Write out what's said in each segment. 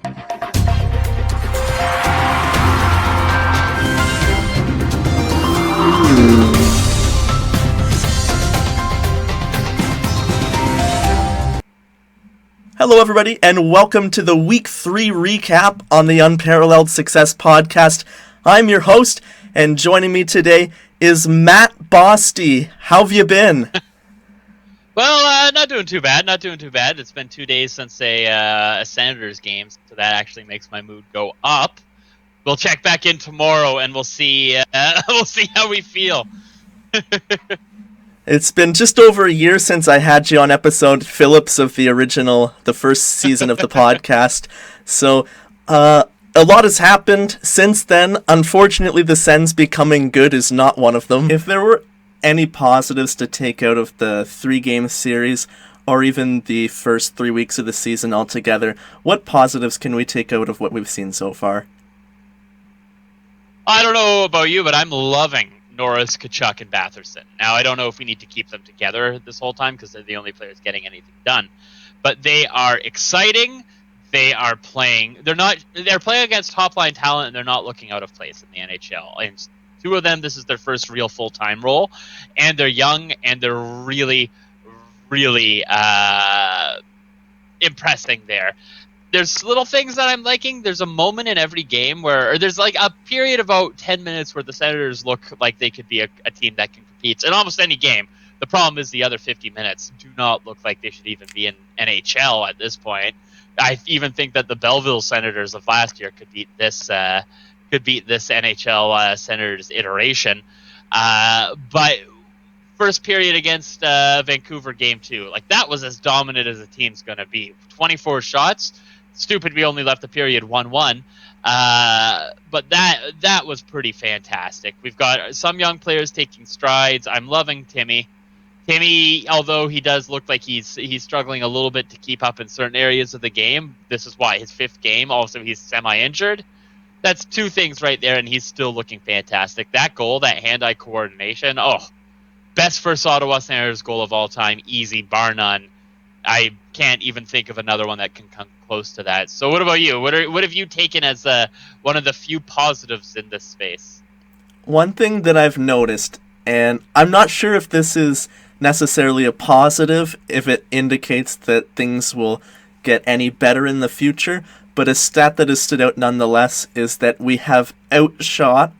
Hello, everybody, and welcome to the Week 3 recap on the Unparalleled Success Podcast. I'm your host, and joining me today is Matt Bosty. How have you been? Well, not doing too bad. It's been 2 days since a Senators game, so that actually makes my mood go up. We'll check back in tomorrow, and we'll see how we feel. It's been just over a year since I had you on episode Phillips of the first season of the podcast. So, a lot has happened since then. Unfortunately, the Sens becoming good is not one of them. If there were any positives to take out of the 3-game series, or even the first 3 weeks of the season altogether, what positives can we take out of what we've seen so far? I don't know about you, but I'm loving Norris, Tkachuk, and Batherson. Now, I don't know if we need to keep them together this whole time because they're the only players getting anything done. But they are exciting. They are playing. They're playing against top-line talent, and they're not looking out of place in the NHL. And 2 of them, this is their first real full-time role. And they're young, and they're really, really impressing there. There's little things that I'm liking. There's a moment in every game or there's like a period of about 10 minutes where the Senators look like they could be a team that can compete in almost any game. The problem is the other 50 minutes do not look like they should even be in NHL at this point. I even think that the Belleville Senators of last year could beat this NHL Senators iteration. But first period against Vancouver game 2, like that was as dominant as a team's going to be. 24 shots. Stupid we only left the period 1-1, but that was pretty fantastic. We've got some young players taking strides. I'm loving Timmy. Although he does look like he's struggling a little bit to keep up in certain areas of the game, this is why his 5th game. Also, he's semi-injured. That's 2 things right there, and he's still looking fantastic. That goal, that hand-eye coordination, best first Ottawa Senators goal of all time, easy, bar none. I can't even think of another one that can come close to that. So what about you? What have you taken as one of the few positives in this space? One thing that I've noticed, and I'm not sure if this is necessarily a positive, if it indicates that things will get any better in the future, but a stat that has stood out nonetheless is that we have outshot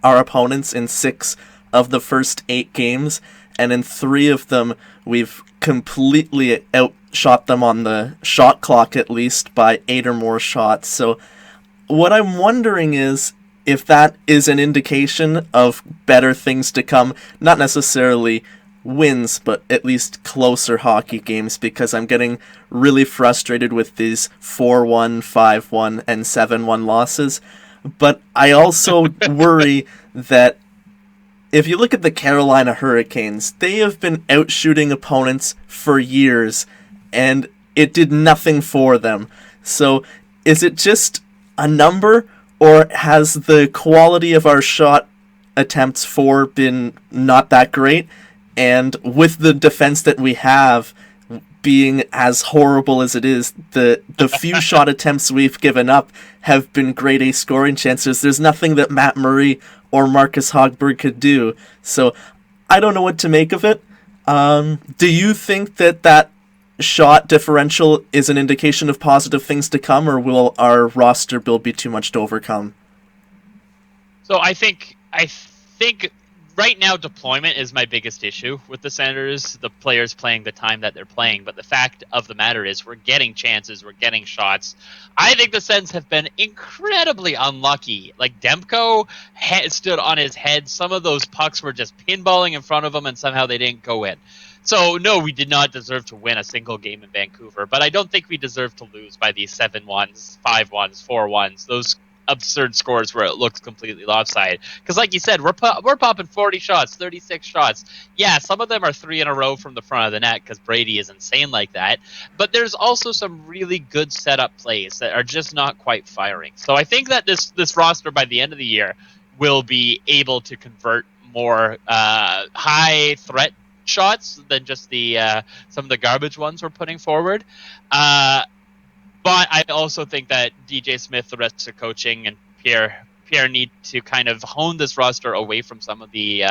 our opponents in 6 of the first 8 games, and in 3 of them we've completely outshot them on the shot clock, at least by 8 or more shots. So what I'm wondering is if that is an indication of better things to come, not necessarily wins, but at least closer hockey games, because I'm getting really frustrated with these 4-1, 5-1, and 7-1 losses. But I also worry that if you look at the Carolina Hurricanes, they have been outshooting opponents for years, and it did nothing for them. So, is it just a number, or has the quality of our shot attempts been not that great? And with the defense that we have being as horrible as it is, the few shot attempts we've given up have been grade A scoring chances. There's nothing that Matt Murray or Marcus Hogberg could do. So I don't know what to make of it. Do you think that shot differential is an indication of positive things to come, or will our roster build be too much to overcome? So I think right now deployment is my biggest issue with the Senators, the players playing the time that they're playing. But the fact of the matter is we're getting chances, we're getting shots. I think the Sens have been incredibly unlucky. Like Demko stood on his head. Some of those pucks were just pinballing in front of him and somehow they didn't go in. So, no, we did not deserve to win a single game in Vancouver, but I don't think we deserve to lose by these 7-1s, 5-1s, 4-1s, those absurd scores where it looks completely lopsided. Because like you said, we're popping 40 shots, 36 shots. Yeah, some of them are 3 in a row from the front of the net because Brady is insane like that. But there's also some really good setup plays that are just not quite firing. So I think that this roster by the end of the year will be able to convert more high threat shots than just the some of the garbage ones we're putting forward. But But I also think that DJ Smith, the rest of coaching, and Pierre need to kind of hone this roster away from some of the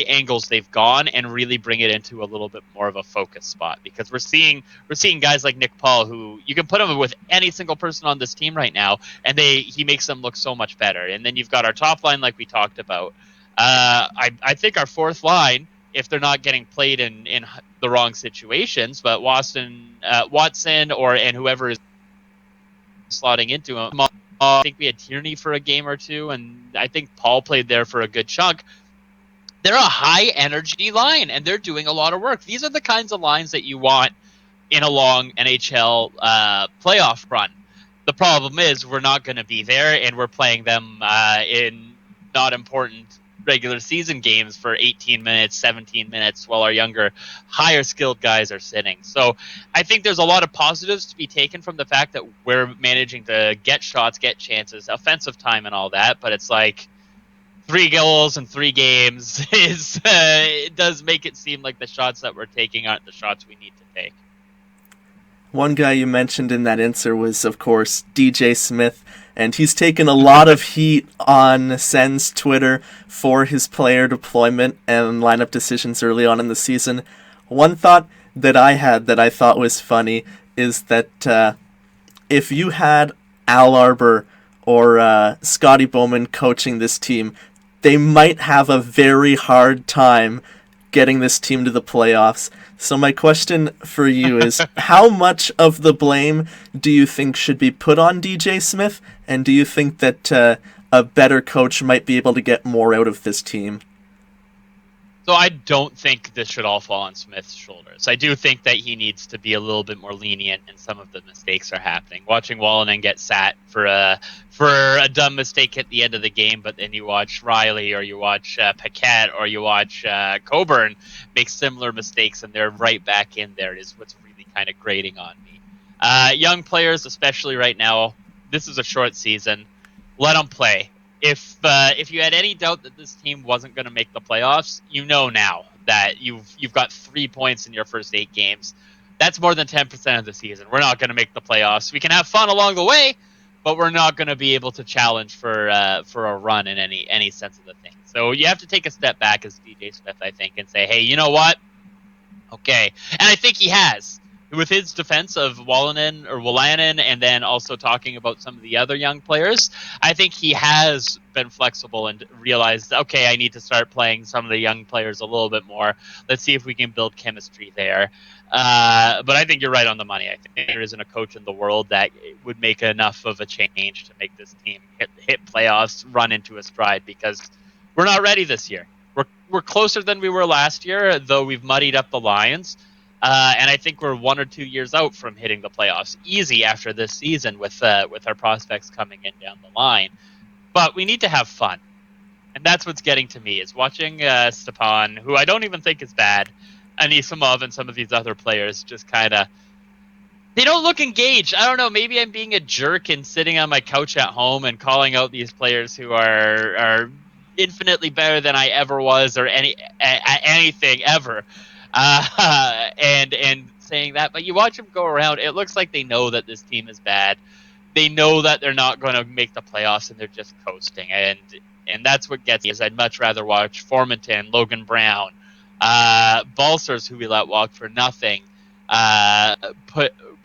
angles they've gone and really bring it into a little bit more of a focus spot, because we're seeing guys like Nick Paul, who you can put him with any single person on this team right now, and he makes them look so much better. And then you've got our top line, like we talked about. I think our fourth line, if they're not getting played in the wrong situations, but Watson and whoever is slotting into him. I think we had Tierney for a game or two, and I think Paul played there for a good chunk. They're a high energy line, and they're doing a lot of work. These are the kinds of lines that you want in a long NHL playoff run. The problem is we're not going to be there, and we're playing them in not important regular season games for 18 minutes, 17 minutes, while our younger, higher skilled guys are sitting. So I think there's a lot of positives to be taken from the fact that we're managing to get shots, get chances, offensive time and all that, but it's like 3 goals in 3 games it does make it seem like the shots that we're taking aren't the shots we need to take. One guy you mentioned in that answer was, of course, DJ Smith, and he's taken a lot of heat on Sen's Twitter for his player deployment and lineup decisions early on in the season. One thought that I had that I thought was funny is that if you had Al Arbor or Scotty Bowman coaching this team, they might have a very hard time getting this team to the playoffs. So my question for you is, how much of the blame do you think should be put on DJ Smith? And do you think that a better coach might be able to get more out of this team? So I don't think this should all fall on Smith's shoulders. I do think that he needs to be a little bit more lenient, and some of the mistakes are happening. Watching Wallinen get sat for a dumb mistake at the end of the game, but then you watch Riley or you watch Paquette or you watch Coburn make similar mistakes, and they're right back in there, is what's really kind of grating on me. Young players, especially right now, this is a short season. Let them play. If you had any doubt that this team wasn't going to make the playoffs, you know now that you've got 3 points in your first 8 games. That's more than 10% of the season. We're not going to make the playoffs. We can have fun along the way, but we're not going to be able to challenge for a run in any sense of the thing. So you have to take a step back as DJ Smith, I think, and say, hey, you know what? Okay. And I think he has. With his defense of Wallinen, and then also talking about some of the other young players, I think he has been flexible and realized, okay, I need to start playing some of the young players a little bit more. Let's see if we can build chemistry there. But I think you're right on the money. I think there isn't a coach in the world that would make enough of a change to make this team hit playoffs, run into a stride, because we're not ready this year. We're closer than we were last year, though we've muddied up the lines. And I think we're 1 or 2 years out from hitting the playoffs easy after this season with our prospects coming in down the line. But we need to have fun. And that's what's getting to me, is watching Stepan, who I don't even think is bad, Anisimov and some of these other players just kind of, they don't look engaged. I don't know, maybe I'm being a jerk and sitting on my couch at home and calling out these players who are infinitely better than I ever was, or anything ever. And saying that, but you watch them go around, it looks like they know that this team is bad. They know that they're not going to make the playoffs, and they're just coasting. And that's what gets me, is I'd much rather watch Formanton, Logan Brown, Balsers, who we let walk for nothing,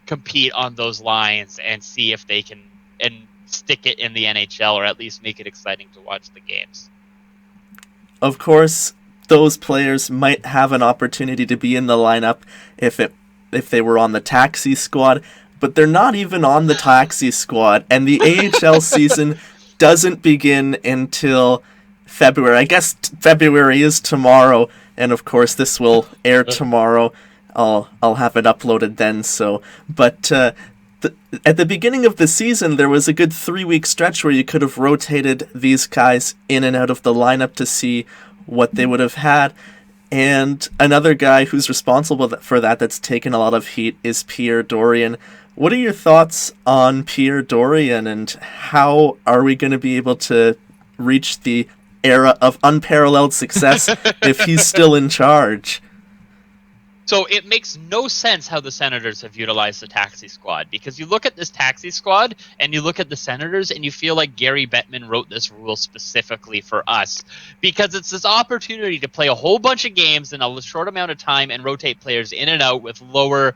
compete on those lines and see if they can and stick it in the NHL, or at least make it exciting to watch the games. Of course, those players might have an opportunity to be in the lineup if they were on the taxi squad, but they're not even on the taxi squad, and the AHL season doesn't begin until February. I guess February is tomorrow, and of course this will air tomorrow. I'll have it uploaded then. But at the beginning of the season, there was a good 3-week stretch where you could have rotated these guys in and out of the lineup to see what they would have had. And another guy who's responsible for that's taken a lot of heat is Pierre Dorion. What are your thoughts on Pierre Dorion, and how are we going to be able to reach the era of unparalleled success if he's still in charge? So it makes no sense how the Senators have utilized the taxi squad, because you look at this taxi squad and you look at the Senators and you feel like Gary Bettman wrote this rule specifically for us, because it's this opportunity to play a whole bunch of games in a short amount of time and rotate players in and out with lower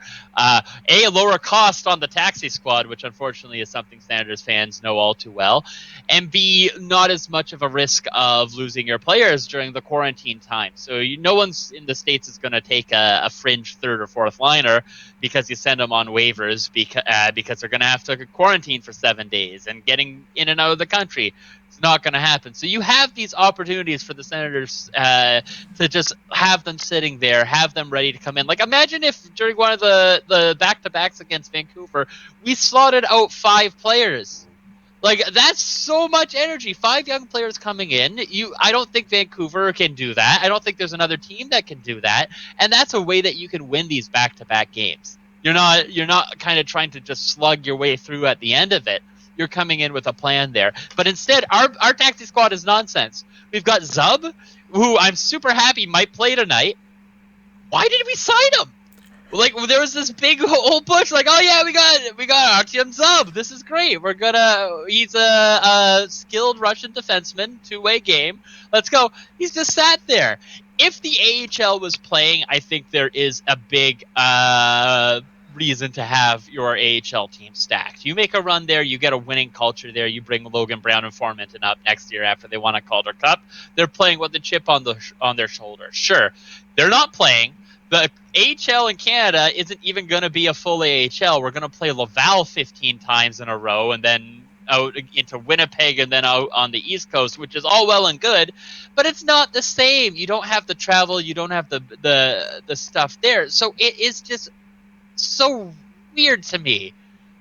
cost on the taxi squad, which unfortunately is something Senators fans know all too well, and B, not as much of a risk of losing your players during the quarantine time. So no one's in the States is going to take a fringe third or fourth liner because you send them on waivers because they're going to have to quarantine for 7 days, and getting in and out of the country, it's not going to happen. So you have these opportunities for the Senators to just have them sitting there, have them ready to come in. Like, imagine if during one of the back-to-backs against Vancouver, we slotted out 5 players. Like, that's so much energy. 5 young players coming in. I don't think Vancouver can do that. I don't think there's another team that can do that. And that's a way that you can win these back-to-back games. You're not kind of trying to just slug your way through at the end of it. You're coming in with a plan there. But instead, our taxi squad is nonsense. We've got Zub, who I'm super happy might play tonight. Why did we sign him? Like, there was this big whole push, like, oh yeah, we got Artyom Zub. This is great. He's a skilled Russian defenseman, 2-way game. Let's go. He's just sat there. If the AHL was playing, I think there is a big reason to have your AHL team stacked. You make a run there, you get a winning culture there, you bring Logan Brown and Formenton up next year after they won a Calder Cup. They're playing with a chip on their shoulder. Sure, they're not playing. The AHL in Canada isn't even going to be a full AHL. We're going to play Laval 15 times in a row, and then out into Winnipeg, and then out on the East Coast, which is all well and good, but it's not the same. You don't have the travel. You don't have the stuff there. So it is just so weird to me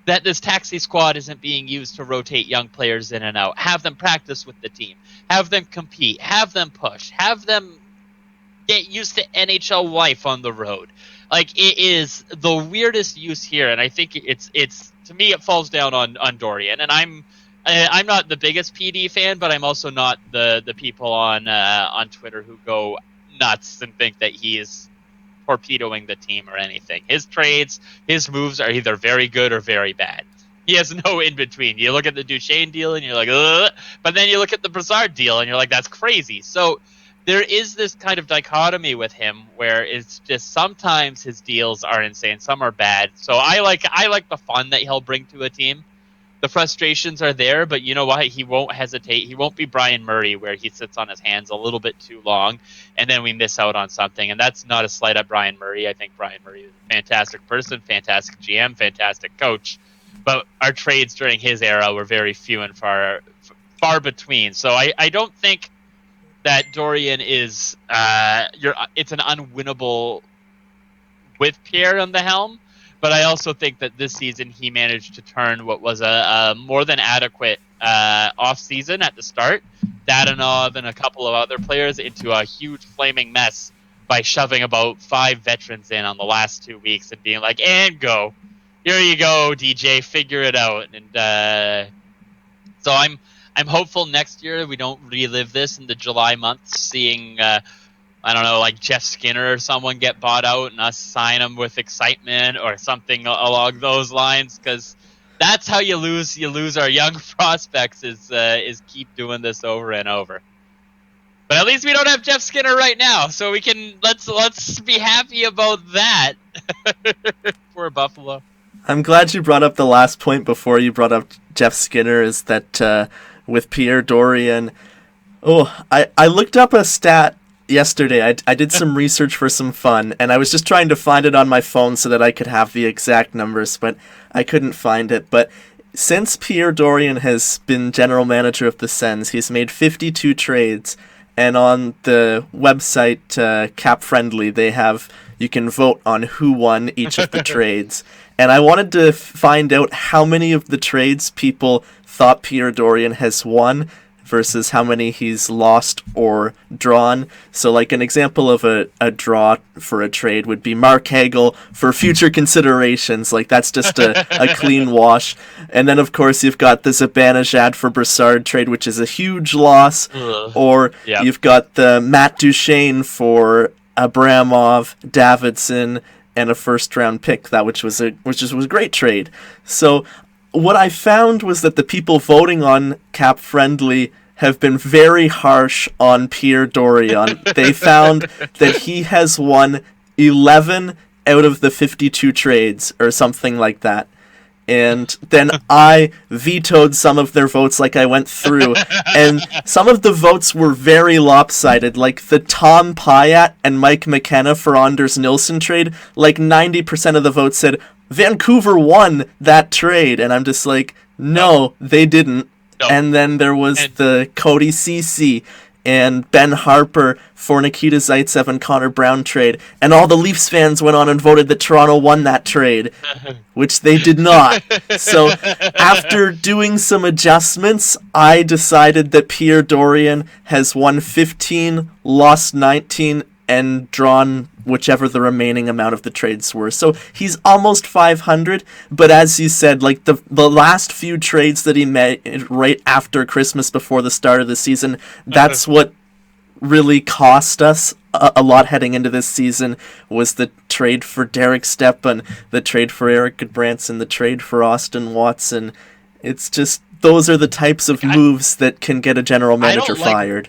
that this taxi squad isn't being used to rotate young players in and out. Have them practice with the team. Have them compete. Have them push. Have them get used to NHL life on the road. Like, it is the weirdest use here, and I think it's to me it falls down on Dorian. And I'm not the biggest PD fan, but I'm also not the people on Twitter who go nuts and think that he is torpedoing the team or anything. His trades, his moves are either very good or very bad. He has no in between. You look at the Duchesne deal and you're like, ugh, but then you look at the Brassard deal and you're like, that's crazy. So there is this kind of dichotomy with him where it's just sometimes his deals are insane, some are bad. So I like the fun that he'll bring to a team. The frustrations are there, but you know what? He won't hesitate. He won't be Brian Murray where he sits on his hands a little bit too long and then we miss out on something. And that's not a slight at Brian Murray. I think Brian Murray is a fantastic person, fantastic GM, fantastic coach. But our trades during his era were very few and far between. So I don't think that Dorian is it's an unwinnable with Pierre on the helm, but I also think that this season he managed to turn what was a more than adequate off season at the start, Dadonov and a couple of other players, into a huge flaming mess by shoving about 5 veterans in on the last 2 weeks and being like, and go, here you go, DJ, figure it out. And so I'm hopeful next year we don't relive this in the July months, seeing, I don't know, like Jeff Skinner or someone get bought out and us sign him with excitement or something along those lines, because that's how you lose our young prospects is keep doing this over and over. But at least we don't have Jeff Skinner right now, so we can let's be happy about that for Buffalo. I'm glad you brought up the last point before you brought up Jeff Skinner, is that with Pierre Dorian. Oh, I looked up a stat yesterday. I did some research for some fun, and I was just trying to find it on my phone so that I could have the exact numbers, but I couldn't find it. But since Pierre Dorian has been general manager of the Sens, he's made 52 trades, and on the website Cap Friendly, you can vote on who won each of the trades. And I wanted to find out how many of the trades people thought Pierre Dorian has won versus how many he's lost or drawn. So like an example of a draw for a trade would be Mark Hagel for future considerations. Like, that's just a clean wash. And then, of course, you've got the Zibanejad for Brassard trade, which is a huge loss. Or you've got the Matt Duchesne for Abramov, Davidson, and a first-round pick, which was a great trade. So what I found was that the people voting on Cap Friendly have been very harsh on Pierre Dorion. They found that he has won 11 out of the 52 trades, or something like that. And then I vetoed some of their votes, like I went through, and some of the votes were very lopsided, like the Tom Pyatt and Mike McKenna for Anders Nilsson trade. Like 90% of the votes said Vancouver won that trade, and I'm just like, no, they didn't. No. And then there was the Cody Ceci and Ben Harper for Nikita Zaitsev and Connor Brown trade, and all the Leafs fans went on and voted that Toronto won that trade, which they did not. So after doing some adjustments, I decided that Pierre Dorion has won 15, lost 19, and drawn whichever the remaining amount of the trades were. So he's almost 500, but as you said, like the last few trades that he made right after Christmas before the start of the season, that's what really cost us a lot heading into this season, was the trade for Derek Stepan, the trade for Eric Goodbranson, the trade for Austin Watson. It's just, those are the types of moves that can get a general manager fired.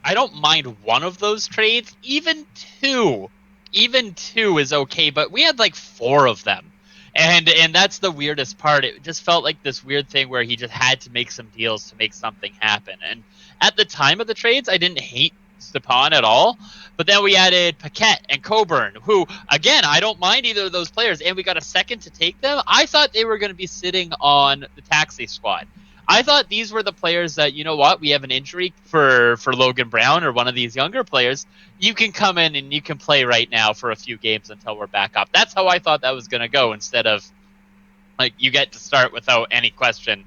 I don't mind one of those trades. Even two is okay, but we had like 4 of them. And that's the weirdest part. It just felt like this weird thing where he just had to make some deals to make something happen. And at the time of the trades, I didn't hate Stepan at all. But then we added Paquette and Coburn, who, again, I don't mind either of those players, and we got a second to take them. I thought they were going to be sitting on the taxi squad. I thought these were the players that, you know what, we have an injury for Logan Brown or one of these younger players. You can come in and you can play right now for a few games until we're back up. That's how I thought that was going to go, instead of, like, you get to start without any question.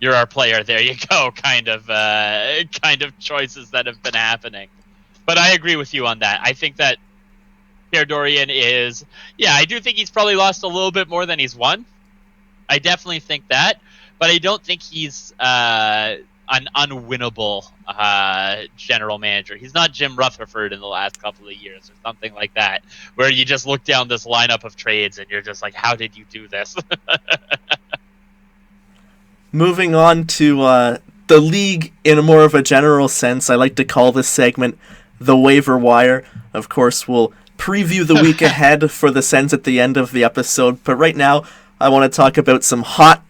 You're our player. There you go. Kind of choices that have been happening. But I agree with you on that. I think that Pierre Dorion is, I do think he's probably lost a little bit more than he's won. I definitely think that. But I don't think he's an unwinnable general manager. He's not Jim Rutherford in the last couple of years or something like that, where you just look down this lineup of trades and you're just like, how did you do this? Moving on to the league in a more of a general sense, I like to call this segment the waiver wire. Of course, we'll preview the week ahead for the Sens at the end of the episode, but right now I want to talk about some hot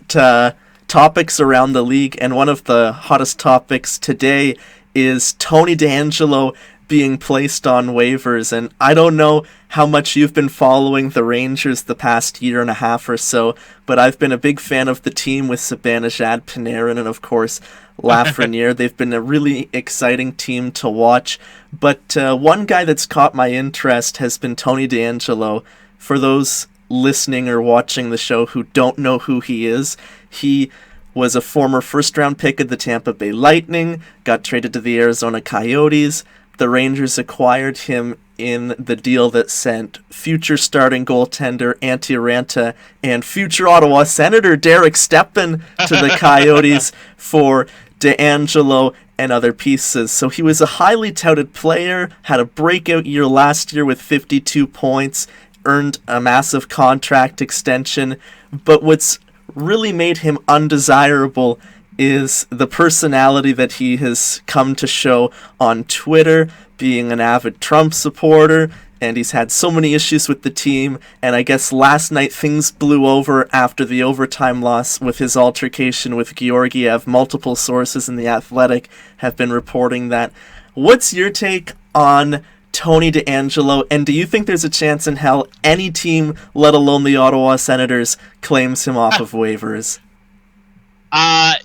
topics around the league, and one of the hottest topics today is Tony DeAngelo being placed on waivers. And I don't know how much you've been following the Rangers the past year and a half or so, but I've been a big fan of the team with Zibanejad, Panarin, and of course Lafreniere. They've been a really exciting team to watch, but one guy that's caught my interest has been Tony DeAngelo. For those listening or watching the show who don't know who he is, he was a former first-round pick of the Tampa Bay Lightning, got traded to the Arizona Coyotes. The Rangers acquired him in the deal that sent future starting goaltender Antti Raanta and future Ottawa Senator Derek Stepan to the Coyotes for DeAngelo and other pieces. So he was a highly touted player, had a breakout year last year with 52 points, earned a massive contract extension, but what's really made him undesirable is the personality that he has come to show on Twitter, being an avid Trump supporter, and he's had so many issues with the team, and I guess last night things blew over after the overtime loss with his altercation with Georgiev. Multiple sources in The Athletic have been reporting that. What's your take on Tony DeAngelo, and do you think there's a chance in hell any team, let alone the Ottawa Senators, claims him off of waivers?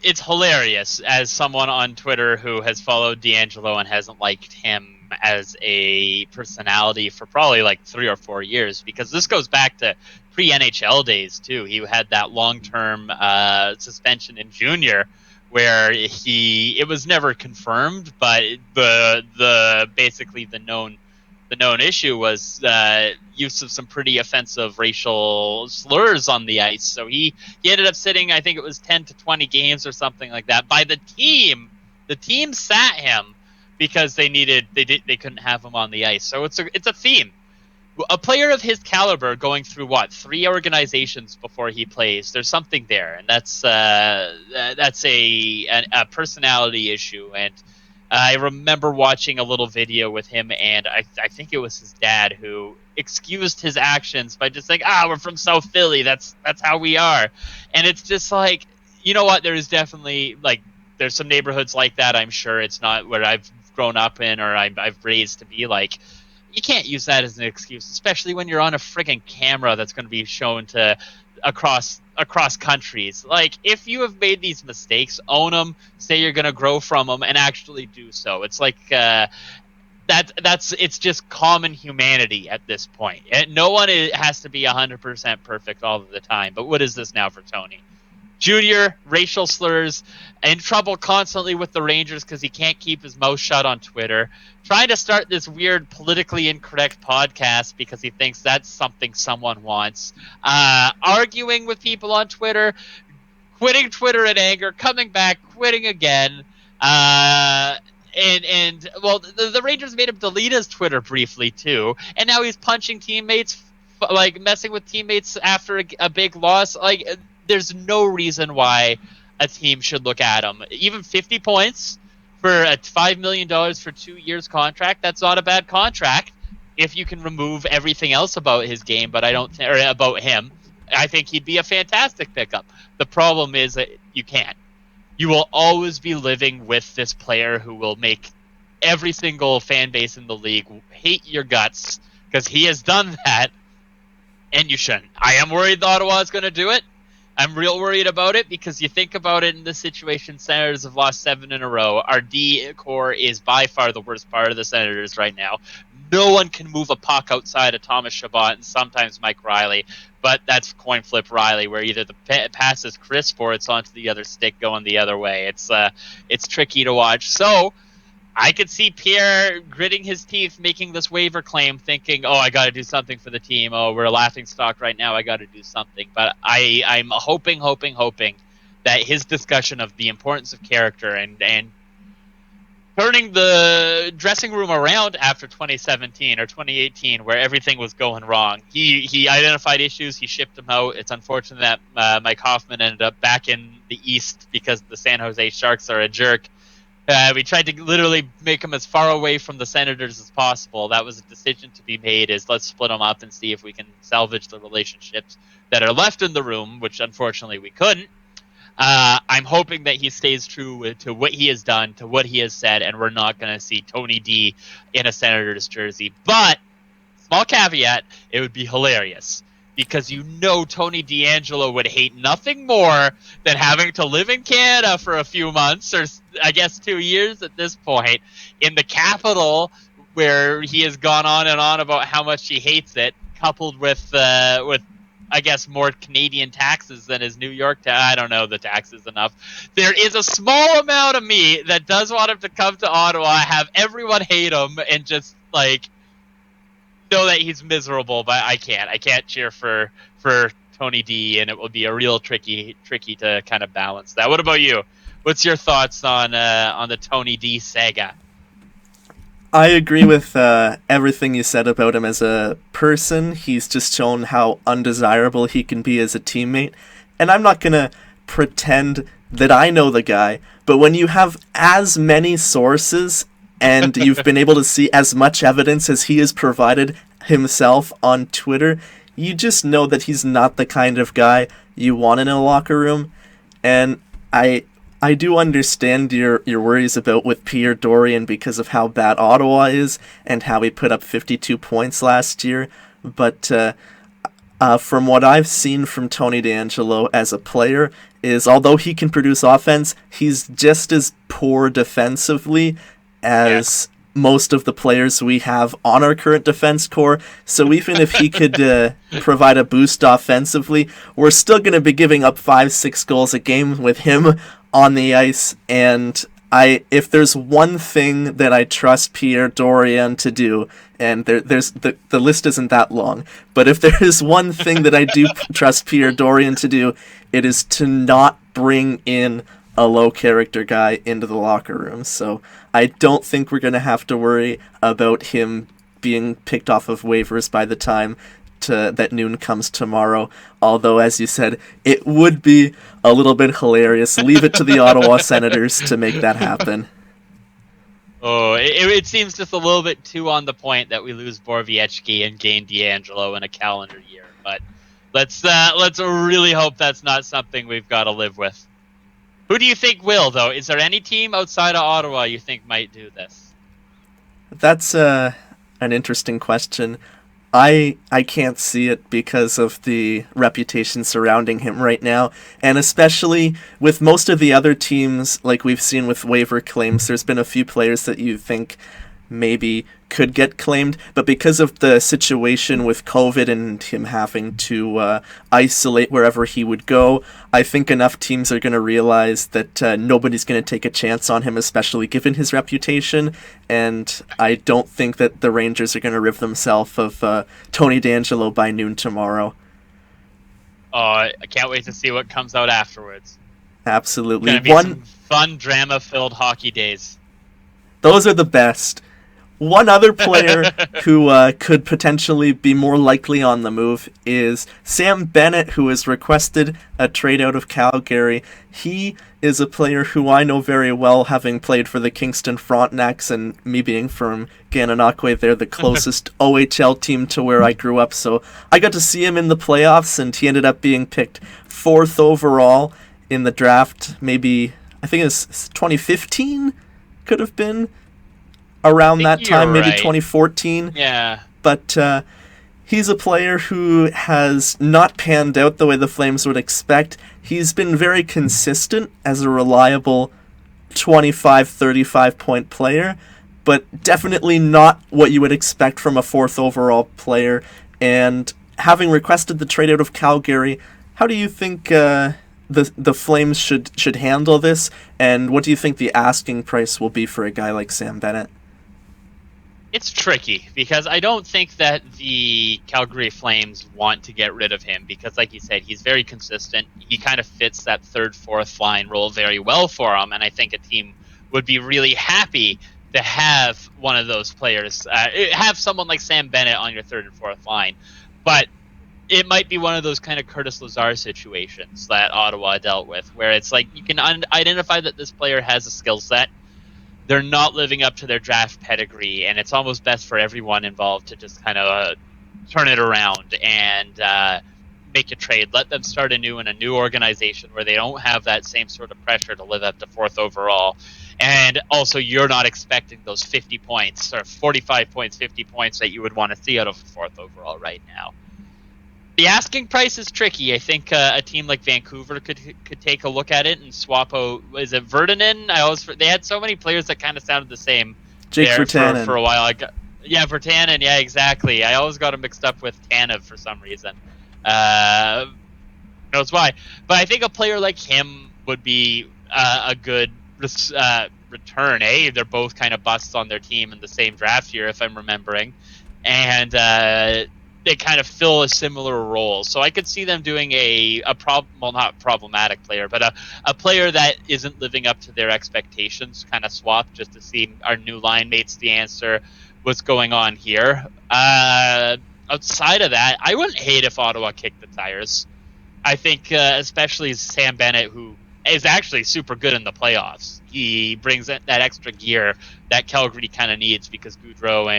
It's hilarious, as someone on Twitter who has followed DeAngelo and hasn't liked him as a personality for probably like 3 or 4 years, because this goes back to pre-NHL days too. He had that long-term suspension in junior where it was never confirmed, but the basically the known issue was use of some pretty offensive racial slurs on the ice. So he ended up sitting, I think it was 10 to 20 games or something like that by the team. The team sat him because they couldn't have him on the ice. So it's a theme. A player of his caliber going through 3 organizations before he plays. There's something there, and that's a personality issue. And I remember watching a little video with him, and I think it was his dad who excused his actions by just saying, we're from South Philly. That's how we are. And it's just like, you know what? There is definitely, like, there's some neighborhoods like that. I'm sure it's not where I've grown up in or I've raised to be like. You can't use that as an excuse, especially when you're on a friggin' camera that's going to be shown to across countries. Like, if you have made these mistakes, own them, say you're going to grow from them, and actually do so. It's like it's just common humanity at this point. No one has to be 100% perfect all of the time. But what is this now for Tony? Junior, racial slurs, in trouble constantly with the Rangers because he can't keep his mouth shut on Twitter. Trying to start this weird politically incorrect podcast because he thinks that's something someone wants. Arguing with people on Twitter, quitting Twitter in anger, coming back, quitting again. The Rangers made him delete his Twitter briefly too, and now he's punching teammates, like messing with teammates after a big loss. Like, there's no reason why a team should look at him. Even 50 points for a $5 million for 2 years contract, that's not a bad contract if you can remove everything else about his game, but about him. I think he'd be a fantastic pickup. The problem is that you can't. You will always be living with this player who will make every single fan base in the league hate your guts because he has done that, and you shouldn't. I am worried Ottawa is going to do it. I'm real worried about it because you think about it in this situation, Senators have lost 7 in a row. Our D core is by far the worst part of the Senators right now. No one can move a puck outside of Thomas Chabot and sometimes Mike Riley, but that's coin flip Riley, where either the pass is crisp or it's onto the other stick going the other way. It's tricky to watch. So I could see Pierre gritting his teeth, making this waiver claim, thinking, I got to do something for the team. We're a laughing stock right now. I got to do something. But I'm hoping that his discussion of the importance of character and turning the dressing room around after 2017 or 2018, where everything was going wrong. He identified issues. He shipped them out. It's unfortunate that Mike Hoffman ended up back in the East because the San Jose Sharks are a jerk. We tried to literally make him as far away from the Senators as possible. That was a decision to be made, is let's split them up and see if we can salvage the relationships that are left in the room, which unfortunately we couldn't. I'm hoping that he stays true to what he has done, to what he has said, and we're not going to see Tony D in a Senators jersey. But, small caveat, it would be hilarious. Because Tony DeAngelo would hate nothing more than having to live in Canada for a few months, or I guess 2 years at this point, in the capital, where he has gone on and on about how much he hates it, coupled with I guess more Canadian taxes than his New York I don't know the taxes enough. There is a small amount of me that does want him to come to Ottawa, have everyone hate him, and just like know that he's miserable, but I can't cheer for Tony D, and it will be a real tricky to kind of balance that. What about you? What's your thoughts on the Tony D saga? I agree with everything you said about him as a person. He's just shown how undesirable he can be as a teammate, and I'm not gonna pretend that I know the guy, but when you have as many sources and you've been able to see as much evidence as he has provided himself on Twitter, you just know that he's not the kind of guy you want in a locker room. And I do understand your worries about with Pierre Dorion because of how bad Ottawa is and how he put up 52 points last year. But from what I've seen from Tony DeAngelo as a player is, although he can produce offense, he's just as poor defensively as most of the players we have on our current defense core. So even if he could provide a boost offensively, we're still going to be giving up 5-6 goals a game with him on the ice. And if there's one thing that I trust Pierre Dorion to do, and there's the list isn't that long, but if there is one thing that I do trust Pierre Dorion to do, it is to not bring in a low character guy into the locker room. So I don't think we're going to have to worry about him being picked off of waivers by the time that noon comes tomorrow. Although, as you said, it would be a little bit hilarious. Leave it to the Ottawa Senators to make that happen. Oh, it seems just a little bit too on the point that we lose Borowiecki and gain DeAngelo in a calendar year. But let's really hope that's not something we've got to live with. Who do you think will, though? Is there any team outside of Ottawa you think might do this? That's an interesting question. I can't see it because of the reputation surrounding him right now, and especially with most of the other teams, like we've seen with waiver claims, there's been a few players that you think maybe could get claimed, but because of the situation with COVID and him having to isolate wherever he would go, I think enough teams are going to realize that nobody's going to take a chance on him, especially given his reputation, and I don't think that the Rangers are going to rid themselves of Tony DeAngelo by noon tomorrow. Oh, I can't wait to see what comes out afterwards. Absolutely. It's gonna be some fun, drama-filled hockey days. Those are the best. One other player who could potentially be more likely on the move is Sam Bennett, who has requested a trade out of Calgary. He is a player who I know very well, having played for the Kingston Frontenacs, and me being from Gananoque, they're the closest OHL team to where I grew up. So I got to see him in the playoffs, and he ended up being picked 4th overall in the draft. Maybe, I think it was 2015, could have been. Around that time, maybe right. 2014. Yeah. But he's a player who has not panned out the way the Flames would expect. He's been very consistent as a reliable 25, 35-point player, but definitely not what you would expect from a 4th overall player. And having requested the trade out of Calgary, how do you think the Flames should handle this? And what do you think the asking price will be for a guy like Sam Bennett? It's tricky because I don't think that the Calgary Flames want to get rid of him because, like you said, he's very consistent. He kind of fits that 3rd, 4th line role very well for him, and I think a team would be really happy to have one of those players, have someone like Sam Bennett on your 3rd and 4th line. But it might be one of those kind of Curtis Lazar situations that Ottawa dealt with, where it's like you can identify that this player has a skill set. They're not living up to their draft pedigree, and it's almost best for everyone involved to just kind of turn it around and make a trade. Let them start anew in a new organization where they don't have that same sort of pressure to live up to 4th overall. And also, you're not expecting those 50 points or 45 points, 50 points that you would want to see out of 4th overall right now. The asking price is tricky. I think a team like Vancouver could take a look at it and swap out. Is it Vertanen? They had so many players that kind of sounded the same. Jake Vertanen for a while. Vertanen. Yeah, exactly. I always got him mixed up with Tanev for some reason. Knows why? But I think a player like him would be a good return. They're both kind of busts on their team in the same draft year, if I'm remembering, and they kind of fill a similar role. So I could see them doing not problematic player, but a player that isn't living up to their expectations, kind of swap just to see our new line mates the answer what's going on here. Outside of that, I wouldn't hate if Ottawa kicked the tires. I think especially Sam Bennett, who is actually super good in the playoffs. He brings that extra gear that Calgary kind of needs because Gaudreau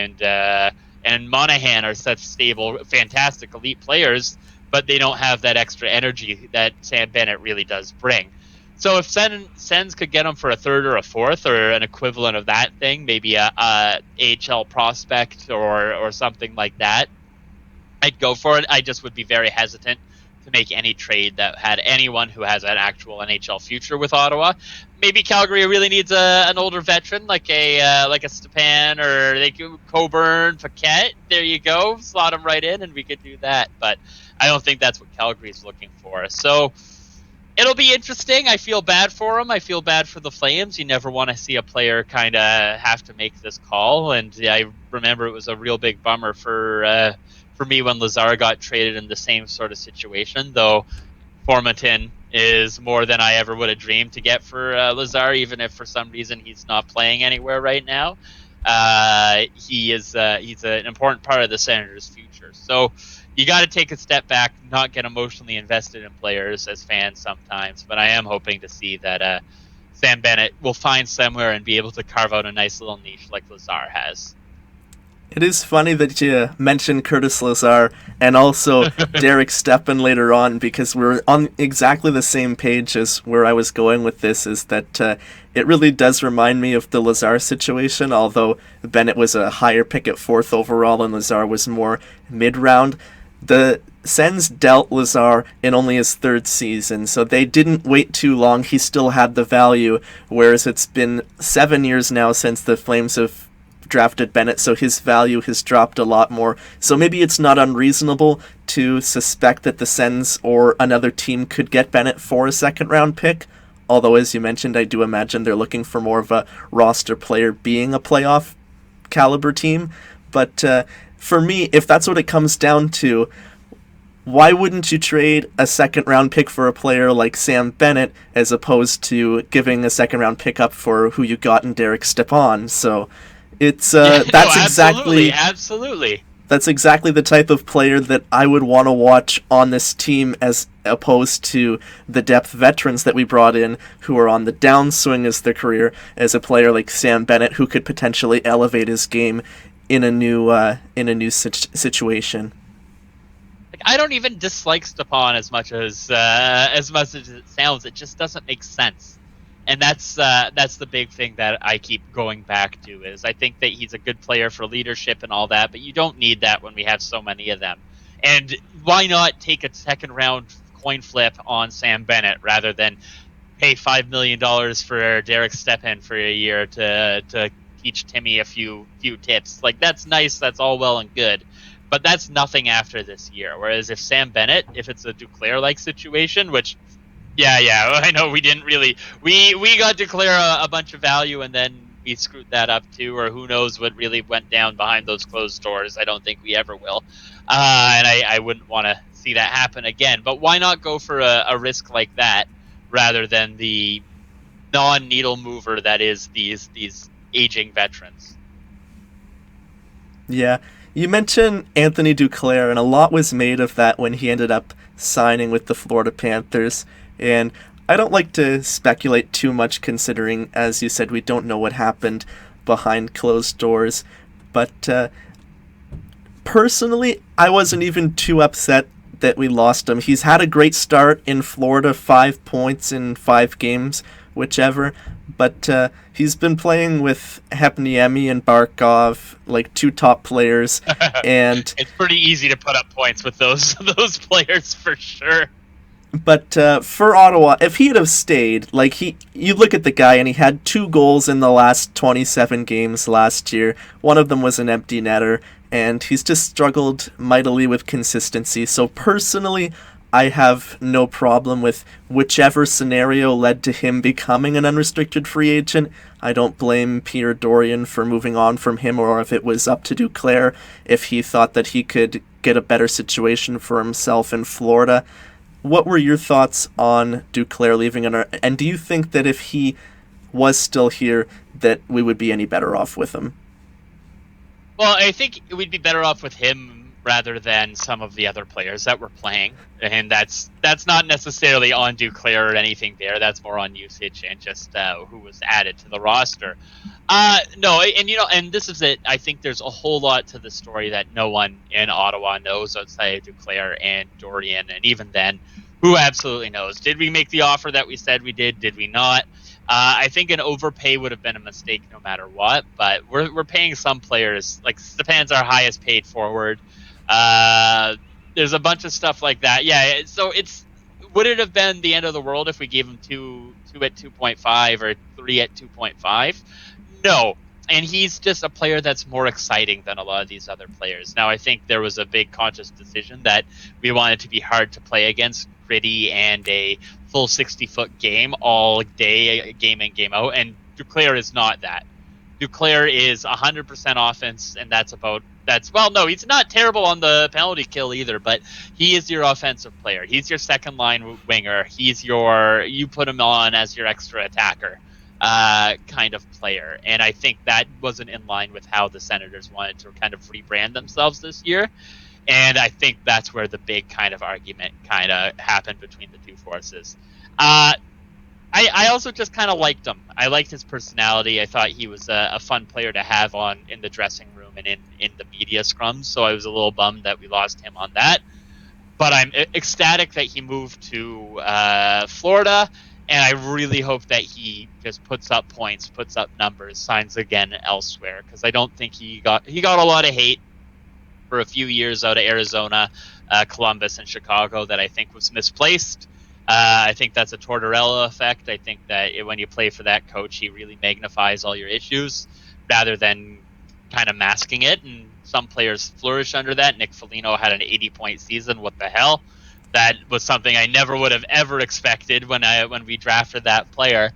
and Monahan are such stable, fantastic elite players, but they don't have that extra energy that Sam Bennett really does bring. So if Sens could get him for a 3rd or a 4th or an equivalent of that thing, maybe a AHL prospect or something like that, I'd go for it. I just would be very hesitant to make any trade that had anyone who has an actual NHL future with Ottawa. Maybe Calgary really needs an older veteran like a Stepan or Coburn, Paquette. There you go, slot him right in, and we could do that. But I don't think that's what Calgary's looking for. So it'll be interesting. I feel bad for him. I feel bad for the Flames. You never want to see a player kind of have to make this call. And I remember it was a real big bummer for me when Lazar got traded in the same sort of situation, though Formanton is more than I ever would have dreamed to get for Lazar, even if for some reason he's not playing anywhere right now. He's an important part of the Senators' future. So you got to take a step back, not get emotionally invested in players as fans sometimes. But I am hoping to see that Sam Bennett will find somewhere and be able to carve out a nice little niche like Lazar has. It is funny that you mentioned Curtis Lazar and also Derek Stepan later on, because we're on exactly the same page as where I was going with this, is that it really does remind me of the Lazar situation, although Bennett was a higher pick at fourth overall and Lazar was more mid-round. The Sens dealt Lazar in only his third season, so they didn't wait too long. He still had the value, whereas it's been 7 years now since the Flames have drafted Bennett, so his value has dropped a lot more. So maybe it's not unreasonable to suspect that the Sens or another team could get Bennett for a second-round pick, although, as you mentioned, I do imagine they're looking for more of a roster player being a playoff caliber team. But for me, if that's what it comes down to, why wouldn't you trade a second-round pick for a player like Sam Bennett as opposed to giving a second-round pick up for who you got in Derek Stepan? So it's absolutely. That's exactly the type of player that I would want to watch on this team, as opposed to the depth veterans that we brought in who are on the downswing as their career, as a player like Sam Bennett who could potentially elevate his game in a new situation. I don't even dislike Stepan as much as it sounds. It just doesn't make sense. And that's the big thing that I keep going back to, is I think that he's a good player for leadership and all that, but you don't need that when we have so many of them. And why not take a second round coin flip on Sam Bennett rather than pay $5 million for Derek Stepan for a year to teach Timmy a few tips? Like, that's nice, that's all well and good, but that's nothing after this year. Whereas if Sam Bennett, if it's a Duclair-like situation, which yeah, I know we didn't really. We got Duclair a bunch of value, and then we screwed that up too, or who knows what really went down behind those closed doors. I don't think we ever will, and I wouldn't want to see that happen again. But why not go for a risk like that rather than the non-needle mover that is these aging veterans? Yeah, you mentioned Anthony Duclair, and a lot was made of that when he ended up signing with the Florida Panthers. And I don't like to speculate too much, considering, as you said, we don't know what happened behind closed doors. But personally, I wasn't even too upset that we lost him. He's had a great start in Florida, 5 points in 5 games, whichever. But he's been playing with Hepniemi and Barkov, like 2 top players. And it's pretty easy to put up points with those players for sure. But for Ottawa, if he'd have stayed, you look at the guy and he had 2 goals in the last 27 games last year. One of them was an empty netter, and he's just struggled mightily with consistency. So personally, I have no problem with whichever scenario led to him becoming an unrestricted free agent. I don't blame Pierre Dorion for moving on from him, or if it was up to Duclair, if he thought that he could get a better situation for himself in Florida. What were your thoughts on Duclair leaving, and do you think that if he was still here, that we would be any better off with him? Well, I think we'd be better off with him rather than some of the other players that were playing, and that's not necessarily on Duclair or anything there. That's more on usage and just who was added to the roster. No, and this is it. I think there's a whole lot to the story that no one in Ottawa knows outside of Duclair and Dorion, and even then, who absolutely knows? Did we make the offer that we said we did? Did we not? I think an overpay would have been a mistake no matter what, but we're paying some players. Like, Stepan's our highest paid forward. There's a bunch of stuff like that. Yeah, so would it have been the end of the world if we gave him two at 2.5 or 3 at 2.5? No. And he's just a player that's more exciting than a lot of these other players. Now, I think there was a big conscious decision that we wanted to be hard to play against, gritty, and a full 60-foot game all day, game in, game out. And Duclair is not that. Duclair is 100% offense, and no, he's not terrible on the penalty kill either, but he is your offensive player. He's your second line winger. You put him on as your extra attacker kind of player. And I think that wasn't in line with how the Senators wanted to kind of rebrand themselves this year. And I think that's where the big kind of argument kind of happened between the two forces. I also just kind of liked him. I liked his personality. I thought he was a fun player to have on in the dressing room and in the media scrums. So I was a little bummed that we lost him on that. But I'm ecstatic that he moved to Florida, and I really hope that he just puts up points, puts up numbers, signs again elsewhere, because I don't think he got a lot of hate for a few years out of Arizona, Columbus, and Chicago that I think was misplaced. I think that's a Tortorella effect. I think that when you play for that coach, he really magnifies all your issues rather than kind of masking it. And some players flourish under that. Nick Foligno had an 80-point season. What the hell? That was something I never would have ever expected when we drafted that player.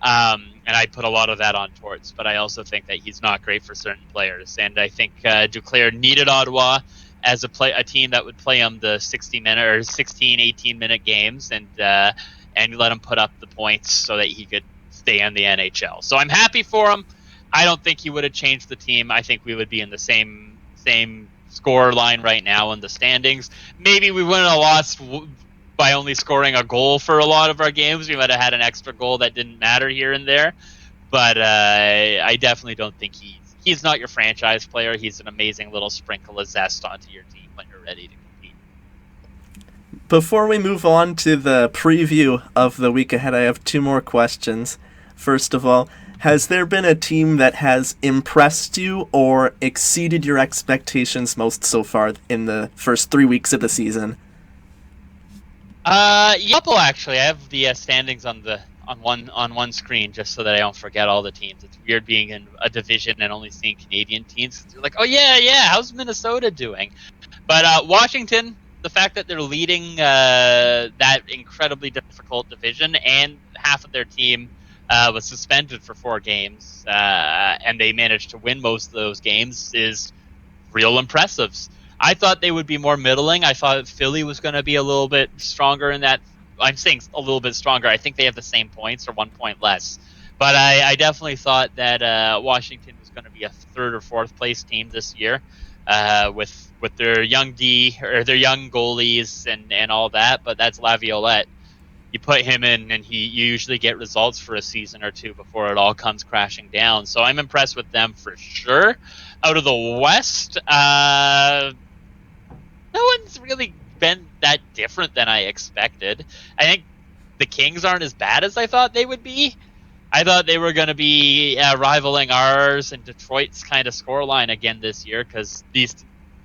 And I put a lot of that on Torts. But I also think that he's not great for certain players. And I think Duclair needed Ottawa as a team that would play him the 60-minute or 16, 18-minute games and let him put up the points so that he could stay in the NHL. So I'm happy for him. I don't think he would have changed the team. I think we would be in the same score line right now in the standings. Maybe we wouldn't have lost by only scoring a goal for a lot of our games. We might have had an extra goal that didn't matter here and there. But I definitely don't think he's not your franchise player. He's an amazing little sprinkle of zest onto your team when you're ready to compete. Before we move on to the preview of the week ahead, I have two more questions. First of all, has there been a team that has impressed you or exceeded your expectations most so far in the first 3 weeks of the season? Couple actually. I have the standings on one screen just so that I don't forget all the teams. It's weird being in a division and only seeing Canadian teams. You're like, oh yeah, how's Minnesota doing? But Washington, the fact that they're leading that incredibly difficult division and half of their team was suspended for 4 games and they managed to win most of those games is real impressive. I thought they would be more middling. I thought Philly was going to be a little bit stronger in that. I'm saying a little bit stronger. I think they have the same points or 1 point less. But I definitely thought that Washington was going to be a 3rd or 4th place team this year with their young their young goalies and all that. But that's Laviolette. You put him in, and you usually get results for a season or two before it all comes crashing down. So I'm impressed with them for sure. Out of the West, no one's really been that different than I expected. I think the Kings aren't as bad as I thought they would be. I thought they were going to be rivaling ours and Detroit's kind of scoreline again this year because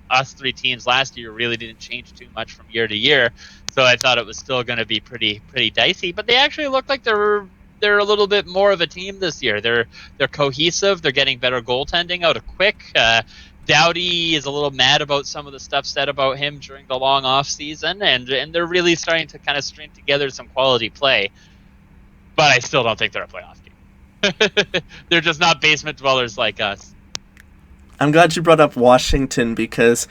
us 3 teams last year really didn't change too much from year to year. So I thought it was still going to be pretty dicey. But they actually look like they're a little bit more of a team this year. They're cohesive. They're getting better goaltending out of Quick. Doughty is a little mad about some of the stuff said about him during the long off season, and they're really starting to kind of string together some quality play. But I still don't think they're a playoff team. They're just not basement dwellers like us. I'm glad you brought up Washington because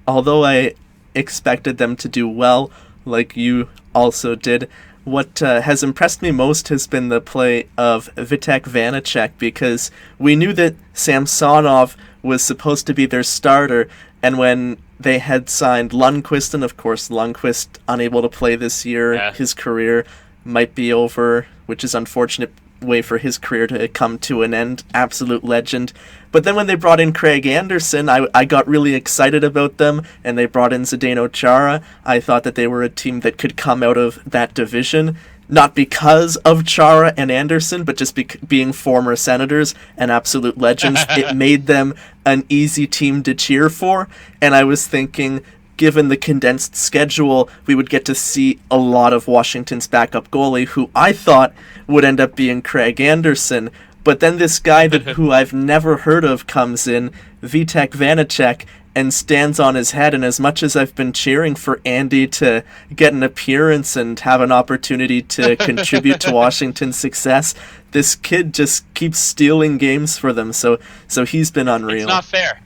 although I expected them to do well, like you also did, what has impressed me most has been the play of Vitek Vanacek because we knew that Samsonov was supposed to be their starter, and when they had signed Lundqvist, and of course Lundqvist unable to play this year, his career might be over, which is unfortunate way for his career to come to an end, absolute legend. But then when they brought in Craig Anderson, I got really excited about them, and they brought in Zdeno Chara. I thought that they were a team that could come out of that division, not because of Chara and Anderson, but just being former Senators and absolute legends. It made them an easy team to cheer for, and I was thinking, given the condensed schedule, we would get to see a lot of Washington's backup goalie, who I thought would end up being Craig Anderson. But then this guy who I've never heard of comes in, Vitek Vanacek, and stands on his head. And as much as I've been cheering for Andy to get an appearance and have an opportunity to contribute to Washington's success, this kid just keeps stealing games for them. So he's been unreal. It's not fair.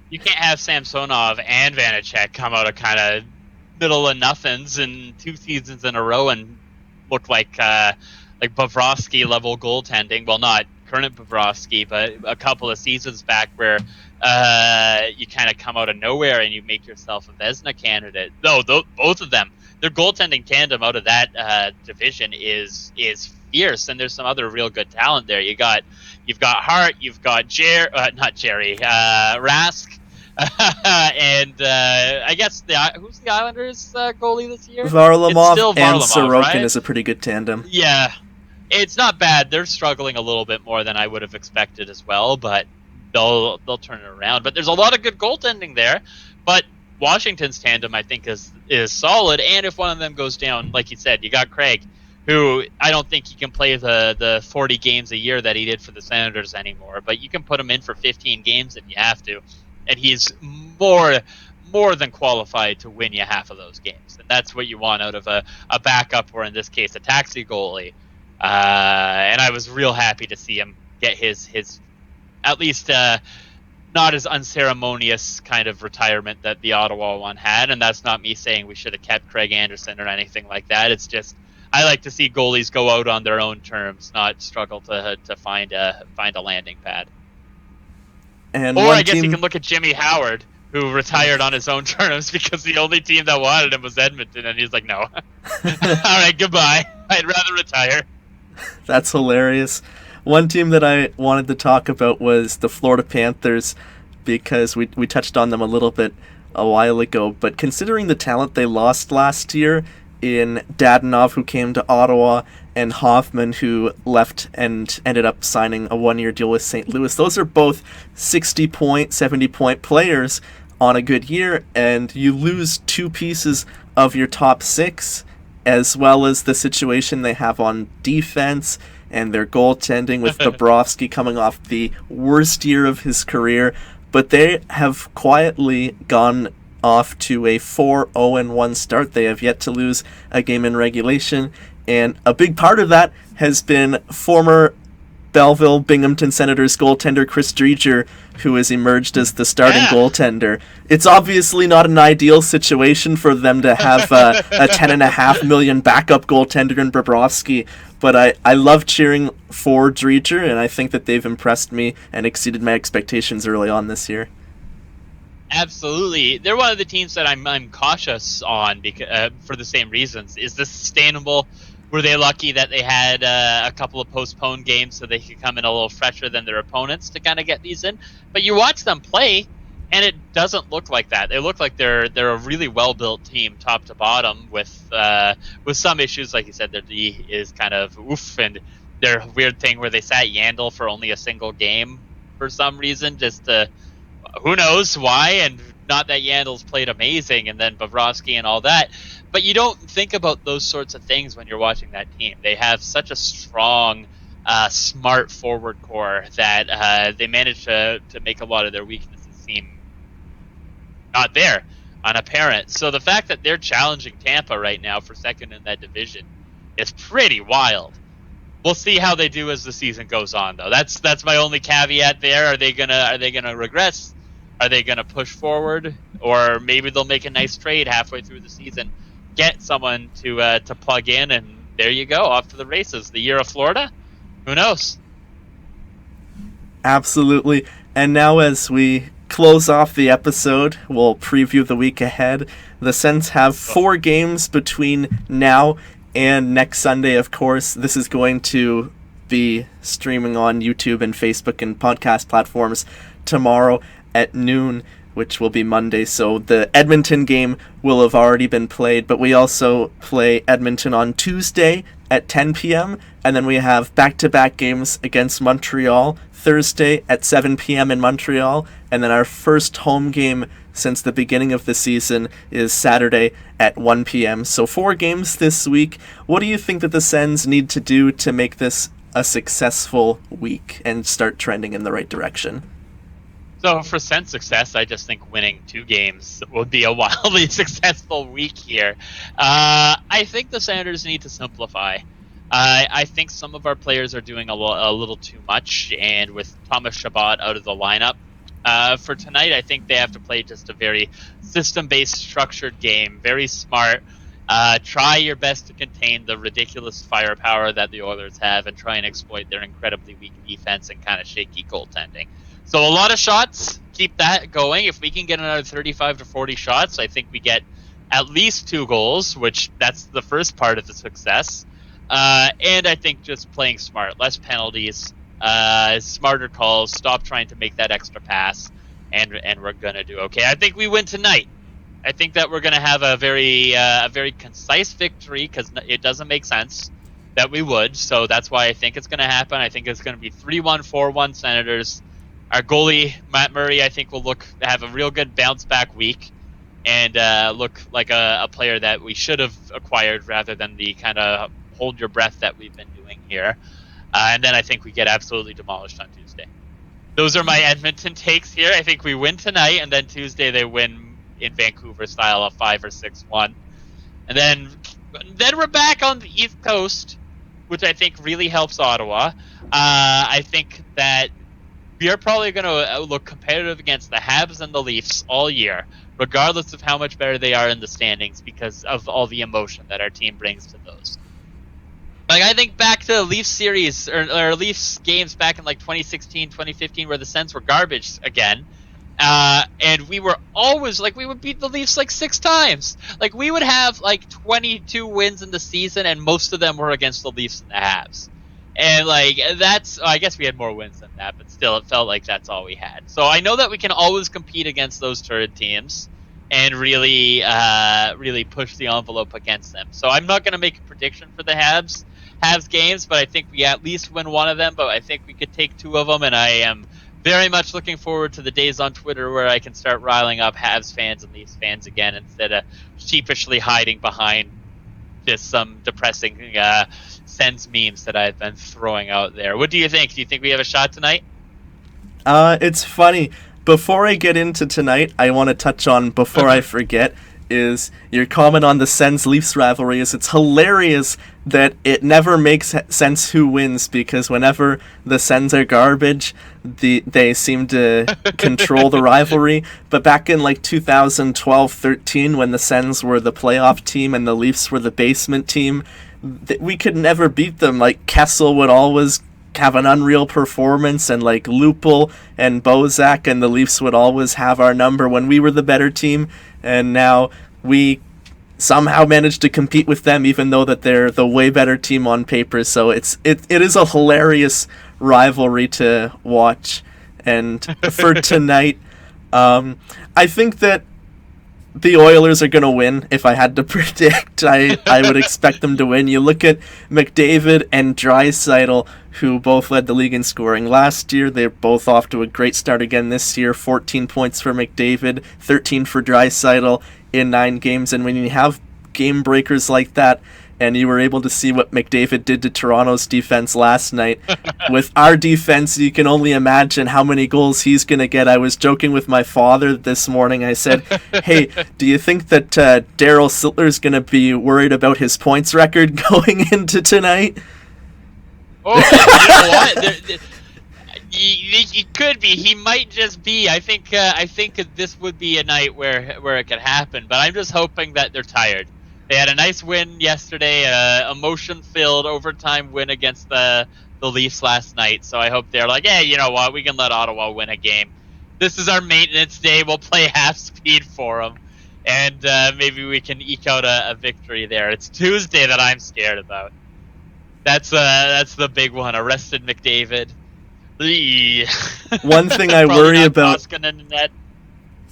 You can't have Samsonov and Vanacek come out of kind of middle of nothings in 2 seasons in a row and look like Bobrovsky level goaltending. Well, not current Bobrovsky, but a couple of seasons back where you kind of come out of nowhere and you make yourself a Vezina candidate. No, both of them, their goaltending tandem out of that division is fierce, and there's some other real good talent there. You've got Hart, you've got Rask. And I guess who's the Islanders goalie this year? Varlamov and Sorokin right? is a pretty good tandem. Yeah, it's not bad. They're struggling a little bit more than I would have expected as well, but they'll turn it around. But there's a lot of good goaltending there. But Washington's tandem, I think, is solid. And if one of them goes down, like you said, you got Craig, who I don't think he can play the 40 games a year that he did for the Senators anymore. But you can put him in for 15 games if you have to. And he's more than qualified to win you half of those games. And that's what you want out of a backup, or in this case, a taxi goalie. And I was real happy to see him get his at least not as unceremonious kind of retirement that the Ottawa one had. And that's not me saying we should have kept Craig Anderson or anything like that. It's just I like to see goalies go out on their own terms, not struggle to find a landing pad. And I guess you can look at Jimmy Howard, who retired on his own terms because the only team that wanted him was Edmonton, and he's like, no. All right, goodbye. I'd rather retire. That's hilarious. One team that I wanted to talk about was the Florida Panthers, because we touched on them a little bit a while ago, but considering the talent they lost last year in Dadonov, who came to Ottawa, and Hoffman, who left and ended up signing a 1-year deal with St. Louis. Those are both 60-point, 70-point players on a good year, and you lose 2 pieces of your top 6, as well as the situation they have on defense and their goaltending with Bobrovsky coming off the worst year of his career. But they have quietly gone off to a 4-0-1 start. They have yet to lose a game in regulation, and a big part of that has been former Belleville Binghamton Senators goaltender Chris Driedger, who has emerged as the starting goaltender. It's obviously not an ideal situation for them to have a $10.5 million backup goaltender in Bobrovsky, but I love cheering for Driedger, and I think that they've impressed me and exceeded my expectations early on this year. Absolutely. They're one of the teams that I'm cautious on because for the same reasons. Is this sustainable? Were they lucky that they had a couple of postponed games so they could come in a little fresher than their opponents to kind of get these in? But you watch them play, and it doesn't look like that. They look like they're a really well-built team, top to bottom, with some issues. Like you said, their D is kind of oof, and their weird thing where they sat Yandel for only a single game for some reason, just to who knows why, and not that Yandel's played amazing, and then Bobrovsky and all that. But you don't think about those sorts of things when you're watching that team. They have such a strong, smart forward core that they manage to make a lot of their weaknesses seem not there, unapparent. So the fact that they're challenging Tampa right now for second in that division is pretty wild. We'll see how they do as the season goes on, though. That's my only caveat there. Are they gonna regress? Are they gonna push forward? Or maybe they'll make a nice trade halfway through the season, get someone to plug in, and there you go, off to the races. The year of Florida? Who knows? Absolutely. And now as we close off the episode, we'll preview the week ahead. The Sens have 4 games between now and next Sunday, of course. This is going to be streaming on YouTube and Facebook and podcast platforms tomorrow at noon, which will be Monday. So the Edmonton game will have already been played, but we also play Edmonton on Tuesday at 10 p.m., and then we have back-to-back games against Montreal Thursday at 7 p.m. in Montreal, and then our first home game since the beginning of the season is Saturday at 1 p.m. So 4 games this week. What do you think that the Sens need to do to make this a successful week and start trending in the right direction? So for Sens success, I just think winning 2 games would be a wildly successful week here. I think the Senators need to simplify. I think some of our players are doing a little too much, and with Thomas Chabot out of the lineup, for tonight, I think they have to play just a very system-based, structured game, very smart. Try your best to contain the ridiculous firepower that the Oilers have and try and exploit their incredibly weak defense and kind of shaky goaltending. So a lot of shots, keep that going. If we can get another 35 to 40 shots, I think we get at least 2 goals, which that's the first part of the success. And I think just playing smart, less penalties, smarter calls, stop trying to make that extra pass, and we're going to do okay. I think we win tonight. I think that we're going to have a very concise victory because it doesn't make sense that we would. So that's why I think it's going to happen. I think it's going to be 3-1, 4-1 Senators. Our goalie, Matt Murray, I think will have a real good bounce-back week and look like a player that we should have acquired rather than the kind of hold your breath that we've been doing here. And then I think we get absolutely demolished on Tuesday. Those are my Edmonton takes here. I think we win tonight, and then Tuesday they win in Vancouver style of 5 or 6-1. And then we're back on the East Coast, which I think really helps Ottawa. I think that we are probably going to look competitive against the Habs and the Leafs all year, regardless of how much better they are in the standings because of all the emotion that our team brings to those. Like, I think back to the Leafs series, or Leafs games back in, like, 2016, 2015, where the Sens were garbage again. And we were always, like, we would beat the Leafs, like, 6 times. Like, we would have, like, 22 wins in the season, and most of them were against the Leafs and the Habs. And, like, I guess we had more wins than that, but still, it felt like that's all we had. So I know that we can always compete against those turd teams and really push the envelope against them. So I'm not going to make a prediction for the Habs games, but I think we at least win one of them, but I think we could take 2 of them, and I am very much looking forward to the days on Twitter where I can start riling up Habs fans and Leafs fans again instead of sheepishly hiding behind just some depressing Sens memes that I've been throwing out there. What do you think? Do you think we have a shot tonight? It's funny. Before I get into tonight, I want to touch on, before I forget, is your comment on the Sens-Leafs rivalry. Is it's hilarious that it never makes sense who wins, because whenever the Sens are garbage, they seem to control the rivalry. But back in like 2012-13, when the Sens were the playoff team and the Leafs were the basement team, we could never beat them. Like, Kessel would always have an unreal performance, and like Lupul and Bozak, and the Leafs would always have our number when we were the better team. And now we somehow managed to compete with them, even though that they're the way better team on paper. So it is a hilarious rivalry to watch. And for tonight, I think that the Oilers are going to win. If I had to predict, I would expect them to win. You look at McDavid and Draisaitl, who both led the league in scoring last year. They're both off to a great start again this year. 14 points for McDavid, 13 for Draisaitl in 9 games. And when you have game breakers like that, and you were able to see what McDavid did to Toronto's defense last night, with our defense, you can only imagine how many goals he's going to get. I was joking with my father this morning. I said, hey, do you think that Daryl Sittler's going to be worried about his points record going into tonight? Oh, you know what? He could be. He might just be. I think this would be a night where it could happen, but I'm just hoping that they're tired. They had a nice win yesterday, emotion-filled overtime win against the Leafs last night. So I hope they're like, hey, you know what? We can let Ottawa win a game. This is our maintenance day. We'll play half speed for them, and maybe we can eke out a victory there. It's Tuesday that I'm scared about. That's the big one. Arrested McDavid. One thing I worry about.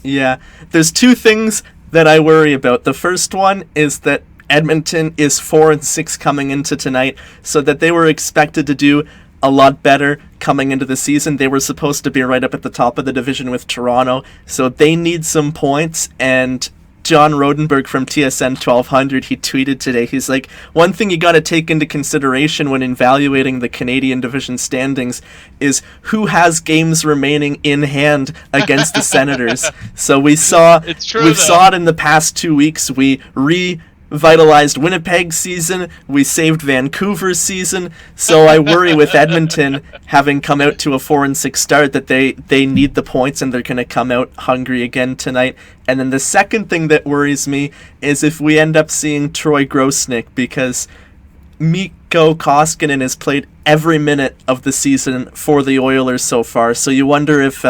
Yeah, there's 2 things that I worry about. The first one is that Edmonton is 4-6 coming into tonight, so that they were expected to do a lot better coming into the season. They were supposed to be right up at the top of the division with Toronto, so they need some points, and John Rodenberg from TSN 1200, he tweeted today, he's like, one thing you got to take into consideration when evaluating the Canadian division standings is who has games remaining in hand against the Senators. So we saw it in the past 2 weeks. We revitalized Winnipeg's season. We saved Vancouver's season. So I worry with Edmonton having come out to a 4-6 start that they need the points and they're going to come out hungry again tonight. And then the second thing that worries me is if we end up seeing Troy Grosenick, because Mikko Koskinen has played every minute of the season for the Oilers so far, so you wonder if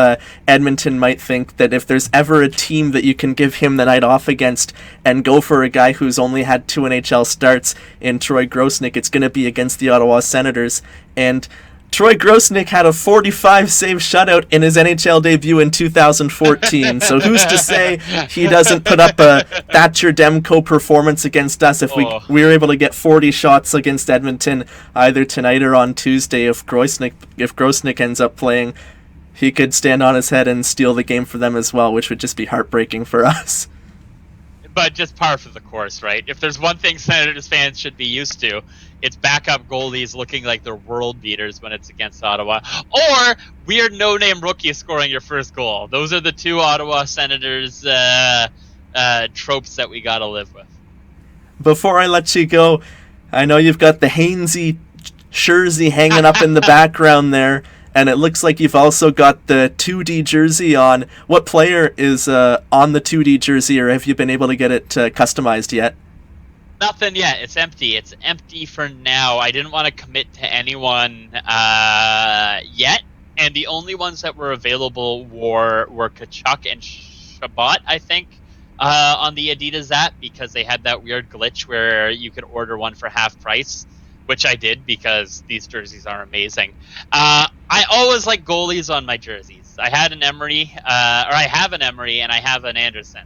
Edmonton might think that if there's ever a team that you can give him the night off against and go for a guy who's only had 2 NHL starts in Troy Grosenick, it's going to be against the Ottawa Senators. And Troy Grosenick had a 45-save shutout in his NHL debut in 2014, so who's to say he doesn't put up a Thatcher Demko performance against us if we were able to get 40 shots against Edmonton either tonight or on Tuesday. If Grosenick ends up playing, he could stand on his head and steal the game for them as well, which would just be heartbreaking for us. But just par for the course, right? If there's one thing Senators fans should be used to, it's backup goalies looking like they're world beaters when it's against Ottawa, or weird no-name rookie scoring your first goal. Those are the two Ottawa Senators tropes that we got to live with. Before I let you go, I know you've got the Hainsey jersey hanging up in the background there, and it looks like you've also got the 2D jersey on. What player is on the 2D jersey, or have you been able to get it customized yet? Nothing yet. It's empty. It's empty for now. I didn't want to commit to anyone yet, and the only ones that were available were Kachuk and Shabbat, I think, on the Adidas app, because they had that weird glitch where you could order one for half price, which I did because these jerseys are amazing. I always like goalies on my jerseys. I had an Emery, or I have an Emery, and I have an Anderson.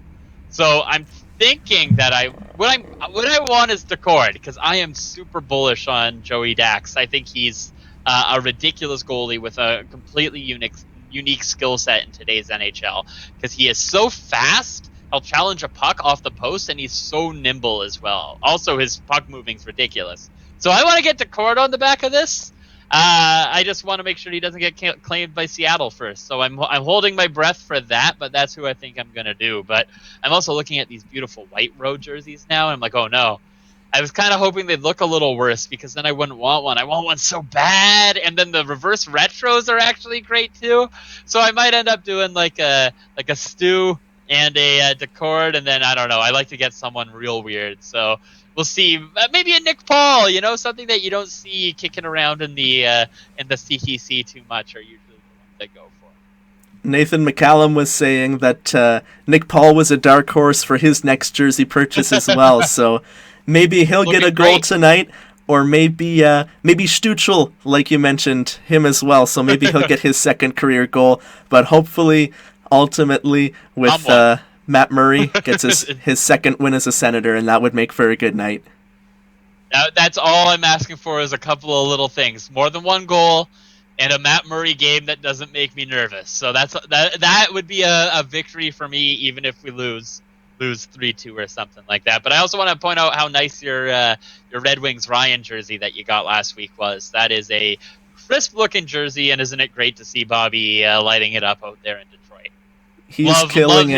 So I'm thinking that what I want is Decord, because I am super bullish on Joey Dax. I think he's a ridiculous goalie with a completely unique skill set in today's NHL, because he is so fast. He'll challenge a puck off the post, and he's so nimble as well. Also, his puck moving's ridiculous. So I want to get Decord on the back of this. I just want to make sure he doesn't get claimed by Seattle first. So I'm holding my breath for that, but that's who I think I'm going to do. But I'm also looking at these beautiful white road jerseys now, and I'm like, oh no. I was kind of hoping they'd look a little worse, because then I wouldn't want one. I want one so bad, and then the reverse retros are actually great too. So I might end up doing like a Stu and a Decord, and then I don't know. I like to get someone real weird. So we'll see. Maybe a Nick Paul, something that you don't see kicking around in the CTC too much, are usually the ones that go for. Nathan McCallum was saying that Nick Paul was a dark horse for his next jersey purchase as well. So maybe he'll get a goal tonight, or maybe Stützle, like you mentioned, him as well. So maybe he'll get his second career goal. But hopefully, ultimately, with Matt Murray gets his second win as a Senator, and that would make for a good night. That's all I'm asking for, is a couple of little things. More than one goal, and a Matt Murray game that doesn't make me nervous. So that would be a victory for me, even if we lose 3-2 or something like that. But I also want to point out how nice your Red Wings Ryan jersey that you got last week was. That is a crisp-looking jersey, and isn't it great to see Bobby lighting it up out there in Detroit? He's killing it.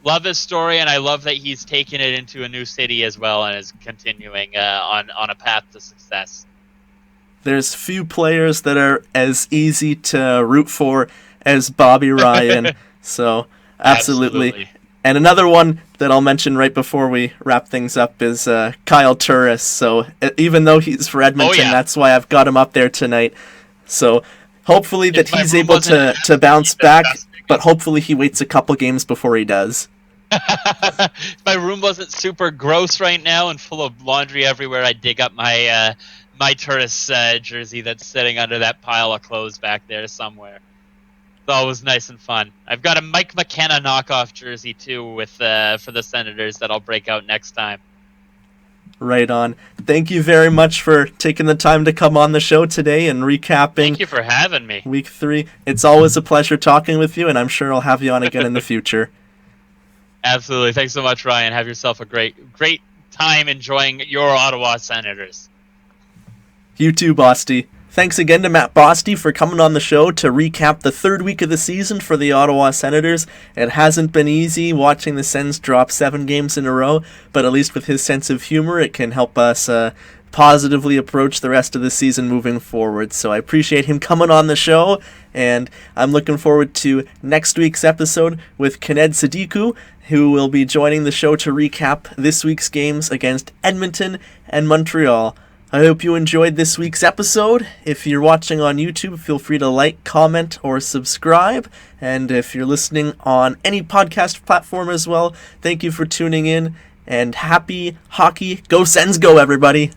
Love his story, and I love that he's taken it into a new city as well, and is continuing on a path to success. There's few players that are as easy to root for as Bobby Ryan. So absolutely. And another one that I'll mention right before we wrap things up is Kyle Turris. So even though he's for Edmonton, that's why I've got him up there tonight. So hopefully that he's able to bounce back, but hopefully he waits a couple games before he does. If my room wasn't super gross right now and full of laundry everywhere, I'd dig up my Turris jersey that's sitting under that pile of clothes back there somewhere. It's always nice and fun. I've got a Mike McKenna knockoff jersey too with for the Senators that I'll break out next time. Right on. Thank you very much for taking the time to come on the show today and recapping. Thank you for having me. Week 3. It's always a pleasure talking with you, and I'm sure I'll have you on again in the future. Absolutely. Thanks so much, Ryan. Have yourself a great time enjoying your Ottawa Senators. You too, Bosty. Thanks again to Matt Bosty for coming on the show to recap the third week of the season for the Ottawa Senators. It hasn't been easy watching the Sens drop 7 games in a row, but at least with his sense of humor, it can help us positively approach the rest of the season moving forward. So I appreciate him coming on the show, and I'm looking forward to next week's episode with Kenneth Sadiku, who will be joining the show to recap this week's games against Edmonton and Montreal. I hope you enjoyed this week's episode. If you're watching on YouTube, feel free to like, comment, or subscribe. And if you're listening on any podcast platform as well, thank you for tuning in. And happy hockey. Go Sens, go, everybody!